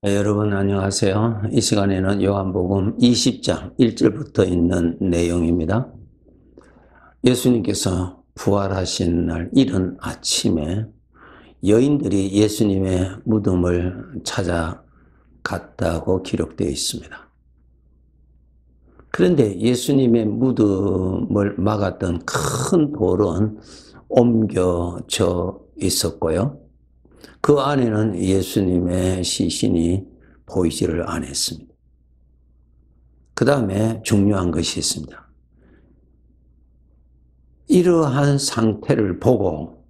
네, 여러분 안녕하세요. 이 시간에는 요한복음 20장 1절부터 있는 내용입니다. 예수님께서 부활하신 날 이른 아침에 여인들이 예수님의 무덤을 찾아갔다고 기록되어 있습니다. 그런데 예수님의 무덤을 막았던 큰 돌은 옮겨져 있었고요. 그 안에는 예수님의 시신이 보이지를 않았습니다. 그 다음에 중요한 것이 있습니다. 이러한 상태를 보고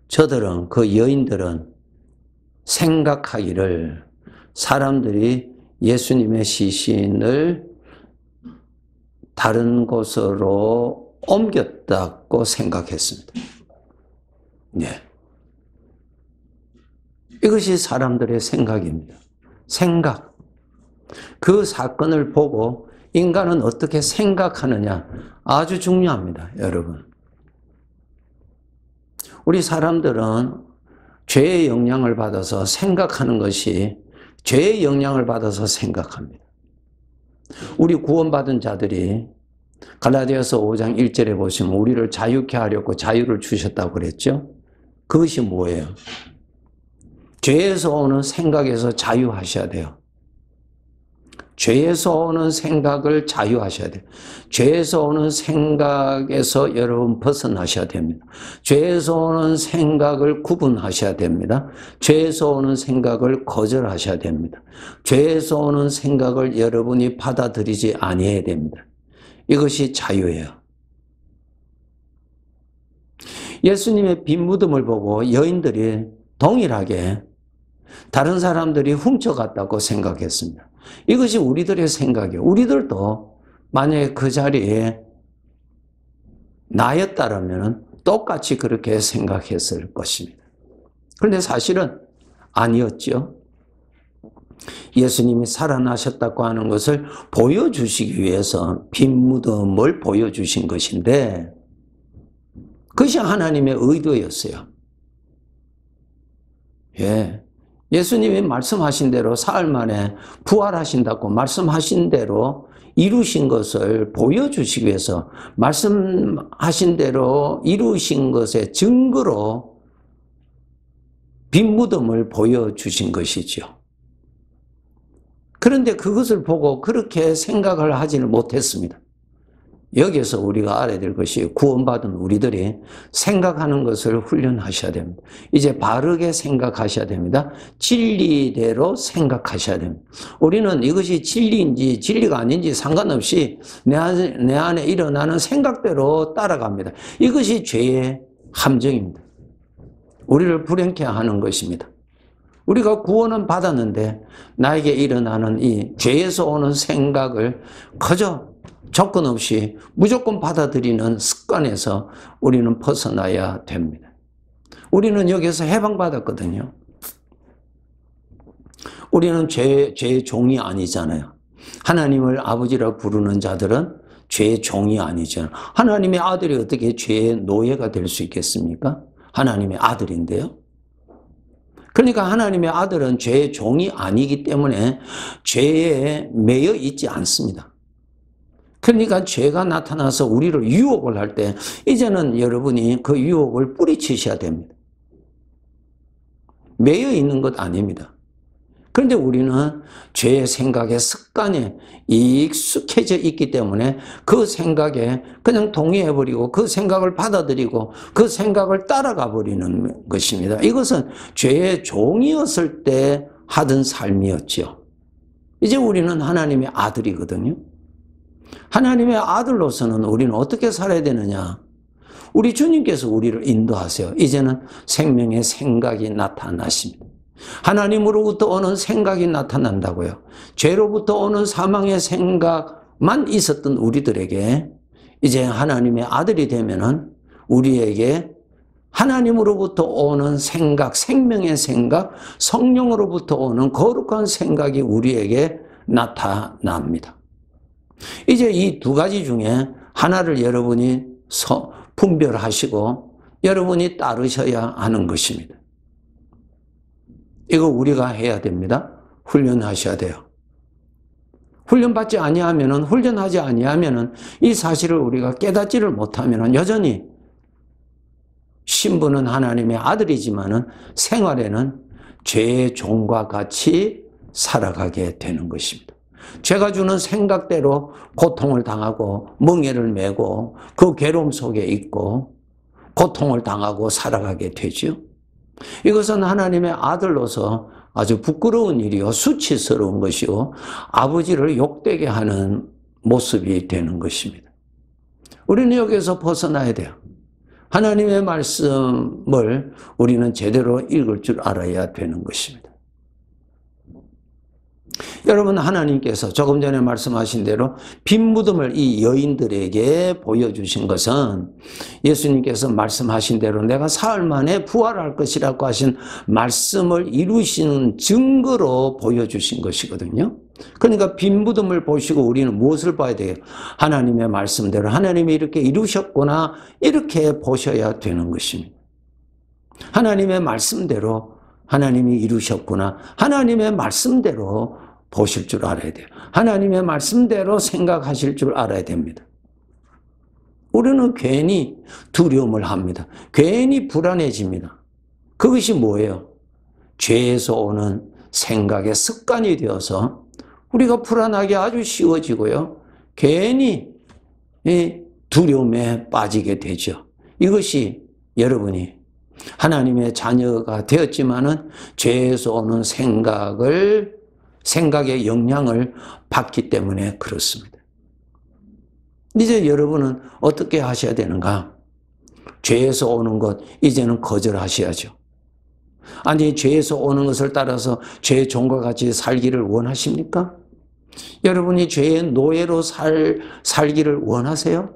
저들은, 그 여인들은 생각하기를 사람들이 예수님의 시신을 다른 곳으로 옮겼다고 생각했습니다. 네. 이것이 사람들의 생각입니다. 생각. 그 사건을 보고 인간은 어떻게 생각하느냐 아주 중요합니다, 여러분. 우리 사람들은 죄의 영향을 받아서 생각하는 것이 죄의 영향을 받아서 생각합니다. 우리 구원받은 자들이 갈라디아서 5장 1절에 보시면 우리를 자유케 하려고 자유를 주셨다고 그랬죠? 그것이 뭐예요? 죄에서 오는 생각에서 자유하셔야 돼요. 죄에서 오는 생각을 자유하셔야 돼요. 죄에서 오는 생각에서 여러분 벗어나셔야 됩니다. 죄에서 오는 생각을 구분하셔야 됩니다. 죄에서 오는 생각을 거절하셔야 됩니다. 죄에서 오는 생각을 여러분이 받아들이지 아니해야 됩니다. 이것이 자유예요. 예수님의 빈 무덤을 보고 여인들이 동일하게 다른 사람들이 훔쳐갔다고 생각했습니다. 이것이 우리들의 생각이에요. 우리들도 만약에 그 자리에 나였다면 똑같이 그렇게 생각했을 것입니다. 그런데 사실은 아니었죠. 예수님이 살아나셨다고 하는 것을 보여주시기 위해서 빈 무덤을 보여주신 것인데 그것이 하나님의 의도였어요. 예. 예수님이 말씀하신 대로 사흘 만에 부활하신다고 말씀하신 대로 이루신 것을 보여주시기 위해서 말씀하신 대로 이루신 것의 증거로 빈 무덤을 보여주신 것이죠. 그런데 그것을 보고 그렇게 생각을 하지는 못했습니다. 여기에서 우리가 알아야 될 것이 구원받은 우리들이 생각하는 것을 훈련하셔야 됩니다. 이제 바르게 생각하셔야 됩니다. 진리대로 생각하셔야 됩니다. 우리는 이것이 진리인지 진리가 아닌지 상관없이 내 안에 일어나는 생각대로 따라갑니다. 이것이 죄의 함정입니다. 우리를 불행케 하는 것입니다. 우리가 구원은 받았는데 나에게 일어나는 이 죄에서 오는 생각을 그저 조건 없이 무조건 받아들이는 습관에서 우리는 벗어나야 됩니다. 우리는 여기서 해방받았거든요. 우리는 죄의 종이 아니잖아요. 하나님을 아버지라 부르는 자들은 죄의 종이 아니잖아요. 하나님의 아들이 어떻게 죄의 노예가 될 수 있겠습니까? 하나님의 아들인데요. 그러니까 하나님의 아들은 죄의 종이 아니기 때문에 죄에 매여 있지 않습니다. 그러니까 죄가 나타나서 우리를 유혹을 할 때 이제는 여러분이 그 유혹을 뿌리치셔야 됩니다. 매여 있는 것 아닙니다. 그런데 우리는 죄의 생각에 습관에 익숙해져 있기 때문에 그 생각에 그냥 동의해버리고 그 생각을 받아들이고 그 생각을 따라가 버리는 것입니다. 이것은 죄의 종이었을 때 하던 삶이었죠. 이제 우리는 하나님의 아들이거든요. 하나님의 아들로서는 우리는 어떻게 살아야 되느냐? 우리 주님께서 우리를 인도하세요. 이제는 생명의 생각이 나타나십니다. 하나님으로부터 오는 생각이 나타난다고요. 죄로부터 오는 사망의 생각만 있었던 우리들에게 이제 하나님의 아들이 되면은 우리에게 하나님으로부터 오는 생각, 생명의 생각, 성령으로부터 오는 거룩한 생각이 우리에게 나타납니다. 이제 이 두 가지 중에 하나를 여러분이 분별하시고 여러분이 따르셔야 하는 것입니다. 이거 우리가 해야 됩니다. 훈련하셔야 돼요. 훈련받지 아니하면은, 훈련하지 아니하면은 이 사실을 우리가 깨닫지를 못하면은 여전히 신분은 하나님의 아들이지만은 생활에는 죄의 종과 같이 살아가게 되는 것입니다. 죄가 주는 생각대로 고통을 당하고 멍에를 메고 그 괴로움 속에 있고 고통을 당하고 살아가게 되죠. 이것은 하나님의 아들로서 아주 부끄러운 일이요, 수치스러운 것이요, 아버지를 욕되게 하는 모습이 되는 것입니다. 우리는 여기에서 벗어나야 돼요. 하나님의 말씀을 우리는 제대로 읽을 줄 알아야 되는 것입니다. 여러분, 하나님께서 조금 전에 말씀하신 대로 빈 무덤을 이 여인들에게 보여주신 것은 예수님께서 말씀하신 대로 내가 사흘 만에 부활할 것이라고 하신 말씀을 이루시는 증거로 보여주신 것이거든요. 그러니까 빈 무덤을 보시고 우리는 무엇을 봐야 돼요? 하나님의 말씀대로 하나님이 이렇게 이루셨구나, 이렇게 보셔야 되는 것입니다. 하나님의 말씀대로 하나님이 이루셨구나, 하나님의 말씀대로 보실 줄 알아야 돼요. 하나님의 말씀대로 생각하실 줄 알아야 됩니다. 우리는 괜히 두려움을 합니다. 괜히 불안해집니다. 그것이 뭐예요? 죄에서 오는 생각의 습관이 되어서 우리가 불안하게 아주 쉬워지고요, 괜히 두려움에 빠지게 되죠. 이것이 여러분이 하나님의 자녀가 되었지만은 죄에서 오는 생각의 영향을 받기 때문에 그렇습니다. 이제 여러분은 어떻게 하셔야 되는가? 죄에서 오는 것 이제는 거절하셔야죠. 아니, 죄에서 오는 것을 따라서 죄의 종과 같이 살기를 원하십니까? 여러분이 죄의 노예로 살기를 원하세요?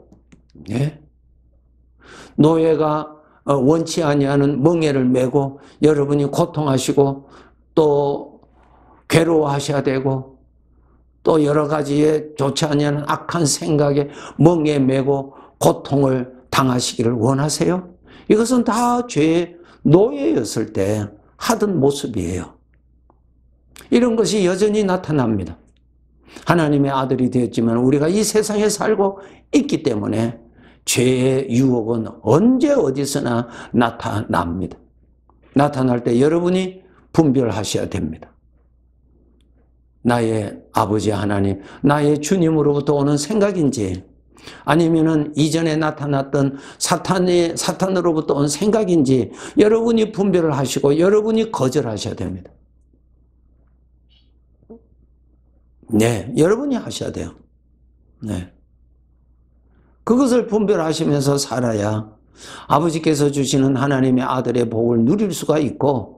네. 노예가 원치 아니하는 멍에를 메고 여러분이 고통하시고 또 괴로워하셔야 되고 또 여러 가지의 좋지 아니하는 악한 생각에 멍에 메고 고통을 당하시기를 원하세요? 이것은 다 죄의 노예였을 때 하던 모습이에요. 이런 것이 여전히 나타납니다. 하나님의 아들이 되었지만 우리가 이 세상에 살고 있기 때문에 죄의 유혹은 언제 어디서나 나타납니다. 나타날 때 여러분이 분별하셔야 됩니다. 나의 아버지 하나님, 나의 주님으로부터 오는 생각인지 아니면은 이전에 나타났던 사탄으로부터 온 생각인지 여러분이 분별을 하시고 여러분이 거절하셔야 됩니다. 네, 여러분이 하셔야 돼요. 네. 그것을 분별하시면서 살아야 아버지께서 주시는 하나님의 아들의 복을 누릴 수가 있고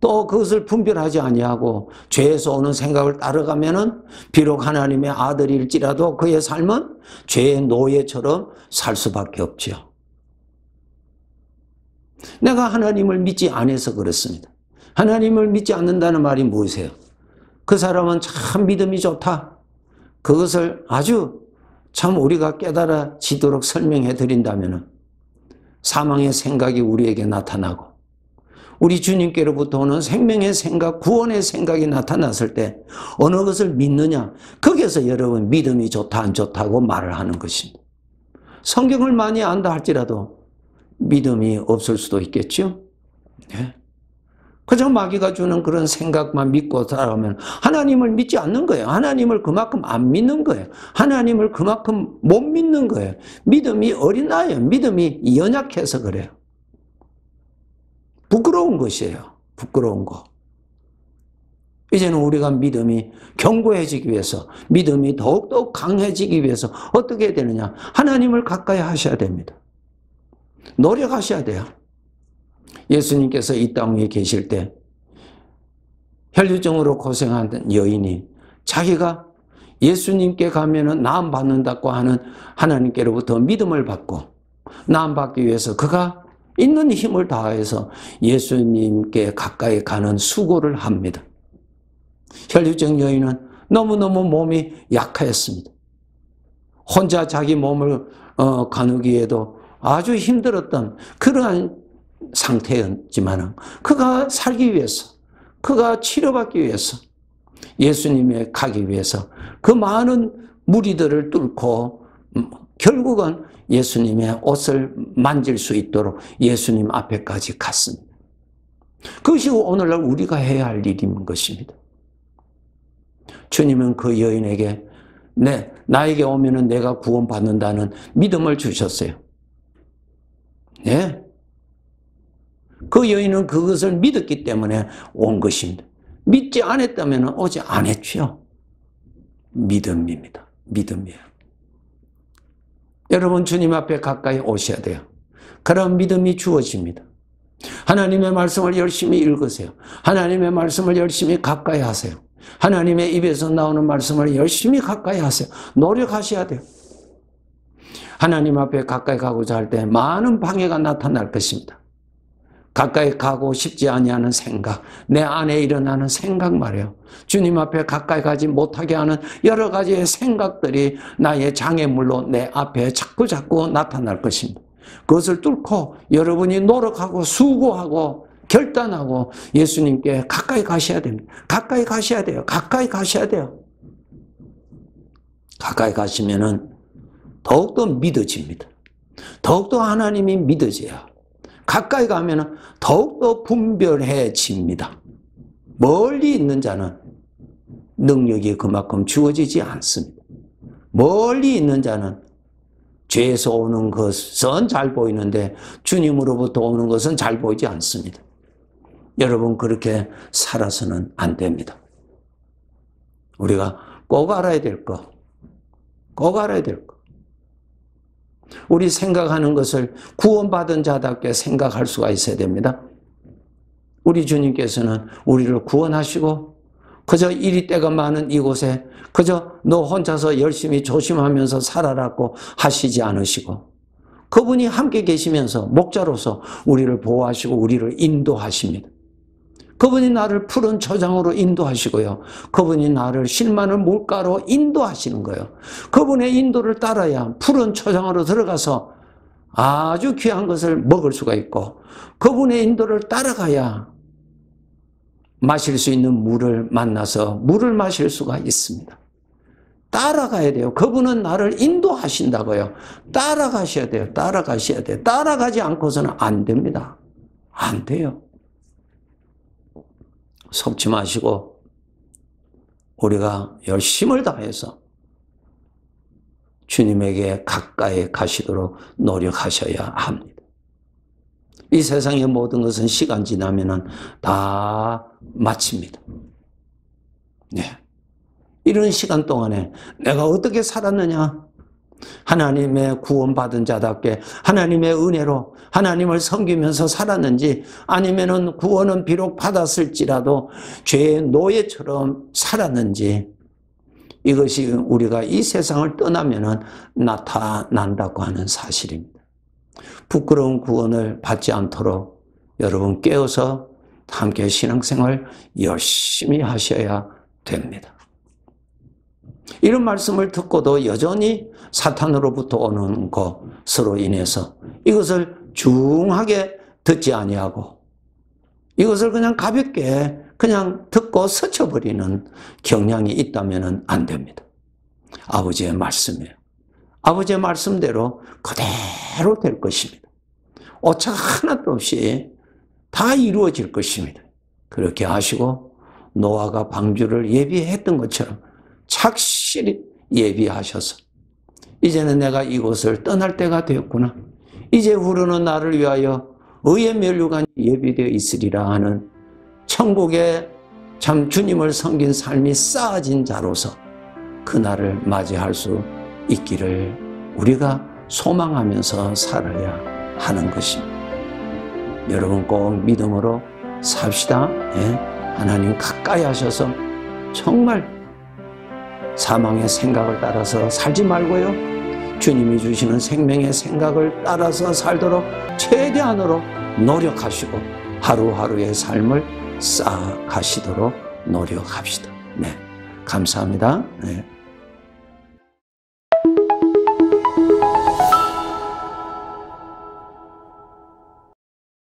또 그것을 분별하지 아니하고 죄에서 오는 생각을 따라가면은 비록 하나님의 아들일지라도 그의 삶은 죄의 노예처럼 살 수밖에 없죠. 내가 하나님을 믿지 않아서 그렇습니다. 하나님을 믿지 않는다는 말이 무엇이에요? 그 사람은 참 믿음이 좋다. 그것을 아주 참 우리가 깨달아지도록 설명해 드린다면 사망의 생각이 우리에게 나타나고 우리 주님께로부터 오는 생명의 생각, 구원의 생각이 나타났을 때 어느 것을 믿느냐? 거기에서 여러분 믿음이 좋다 안 좋다고 말을 하는 것입니다. 성경을 많이 안다 할지라도 믿음이 없을 수도 있겠죠. 네. 그저 마귀가 주는 그런 생각만 믿고 살아가면 하나님을 믿지 않는 거예요. 하나님을 그만큼 안 믿는 거예요. 하나님을 그만큼 못 믿는 거예요. 믿음이 어린아이예요. 믿음이 연약해서 그래요. 부끄러운 것이에요. 부끄러운 거. 이제는 우리가 믿음이 견고해지기 위해서, 믿음이 더욱더 강해지기 위해서 어떻게 해야 되느냐? 하나님을 가까이 하셔야 됩니다. 노력하셔야 돼요. 예수님께서 이 땅에 계실 때 혈류증으로 고생하던 여인이 자기가 예수님께 가면은 나음 받는다고 하는 하나님께로부터 믿음을 받고 나음 받기 위해서 그가 있는 힘을 다해서 예수님께 가까이 가는 수고를 합니다. 혈류증 여인은 너무너무 몸이 약하였습니다. 혼자 자기 몸을 가누기에도 아주 힘들었던 그러한 상태였지만 그가 살기 위해서, 그가 치료받기 위해서 예수님에 가기 위해서 그 많은 무리들을 뚫고 결국은 예수님의 옷을 만질 수 있도록 예수님 앞에까지 갔습니다. 그것이 오늘날 우리가 해야 할 일인 것입니다. 주님은 그 여인에게 나에게 오면은 내가 구원받는다는 믿음을 주셨어요. 네. 그 여인은 그것을 믿었기 때문에 온 것입니다. 믿지 않았다면 오지 않았죠. 믿음입니다. 믿음이에요. 여러분 주님 앞에 가까이 오셔야 돼요. 그런 믿음이 주어집니다. 하나님의 말씀을 열심히 읽으세요. 하나님의 말씀을 열심히 가까이 하세요. 하나님의 입에서 나오는 말씀을 열심히 가까이 하세요. 노력하셔야 돼요. 하나님 앞에 가까이 가고자 할 때 많은 방해가 나타날 것입니다. 가까이 가고 싶지 아니하는 생각, 내 안에 일어나는 생각 말이에요. 주님 앞에 가까이 가지 못하게 하는 여러 가지의 생각들이 나의 장애물로 내 앞에 자꾸 나타날 것입니다. 그것을 뚫고 여러분이 노력하고 수고하고 결단하고 예수님께 가까이 가셔야 됩니다. 가까이 가셔야 돼요. 가까이 가셔야 돼요. 가까이 가시면은 더욱더 믿어집니다. 더욱더 하나님이 믿어져요. 가까이 가면 더욱더 분별해집니다. 멀리 있는 자는 능력이 그만큼 주어지지 않습니다. 멀리 있는 자는 죄에서 오는 것은 잘 보이는데 주님으로부터 오는 것은 잘 보이지 않습니다. 여러분 그렇게 살아서는 안 됩니다. 우리가 꼭 알아야 될 것, 꼭 알아야 될 것. 우리 생각하는 것을 구원받은 자답게 생각할 수가 있어야 됩니다. 우리 주님께서는 우리를 구원하시고 그저 이리 때가 많은 이곳에 그저 너 혼자서 열심히 조심하면서 살아라고 하시지 않으시고 그분이 함께 계시면서 목자로서 우리를 보호하시고 우리를 인도하십니다. 그분이 나를 푸른 초장으로 인도하시고요. 그분이 나를 실만한 물가로 인도하시는 거예요. 그분의 인도를 따라야 푸른 초장으로 들어가서 아주 귀한 것을 먹을 수가 있고 그분의 인도를 따라가야 마실 수 있는 물을 만나서 물을 마실 수가 있습니다. 따라가야 돼요. 그분은 나를 인도하신다고요. 따라가셔야 돼요. 따라가셔야 돼요. 따라가지 않고서는 안 됩니다. 안 돼요. 속지 마시고 우리가 열심을 다해서 주님에게 가까이 가시도록 노력하셔야 합니다. 이 세상의 모든 것은 시간 지나면 다 마칩니다. 네. 이런 시간 동안에 내가 어떻게 살았느냐? 하나님의 구원받은 자답게 하나님의 은혜로 하나님을 섬기면서 살았는지 아니면은 구원은 비록 받았을지라도 죄의 노예처럼 살았는지 이것이 우리가 이 세상을 떠나면은 나타난다고 하는 사실입니다. 부끄러운 구원을 받지 않도록 여러분 깨어서 함께 신앙생활 열심히 하셔야 됩니다. 이런 말씀을 듣고도 여전히 사탄으로부터 오는 것으로 인해서 이것을 중하게 듣지 아니하고 이것을 그냥 가볍게 그냥 듣고 스쳐버리는 경향이 있다면 안 됩니다. 아버지의 말씀이에요. 아버지의 말씀대로 그대로 될 것입니다. 오차 하나도 없이 다 이루어질 것입니다. 그렇게 하시고 노아가 방주를 예비했던 것처럼 착실히 예비하셔서 이제는 내가 이곳을 떠날 때가 되었구나. 이제 후로는 나를 위하여 의의 면류관이 예비되어 있으리라 하는 천국에 참 주님을 섬긴 삶이 쌓아진 자로서 그날을 맞이할 수 있기를 우리가 소망하면서 살아야 하는 것입니다. 여러분 꼭 믿음으로 삽시다. 예? 하나님 가까이 하셔서 정말 사망의 생각을 따라서 살지 말고요. 주님이 주시는 생명의 생각을 따라서 살도록 최대한으로 노력하시고 하루하루의 삶을 쌓아가시도록 노력합시다. 네, 감사합니다. 네.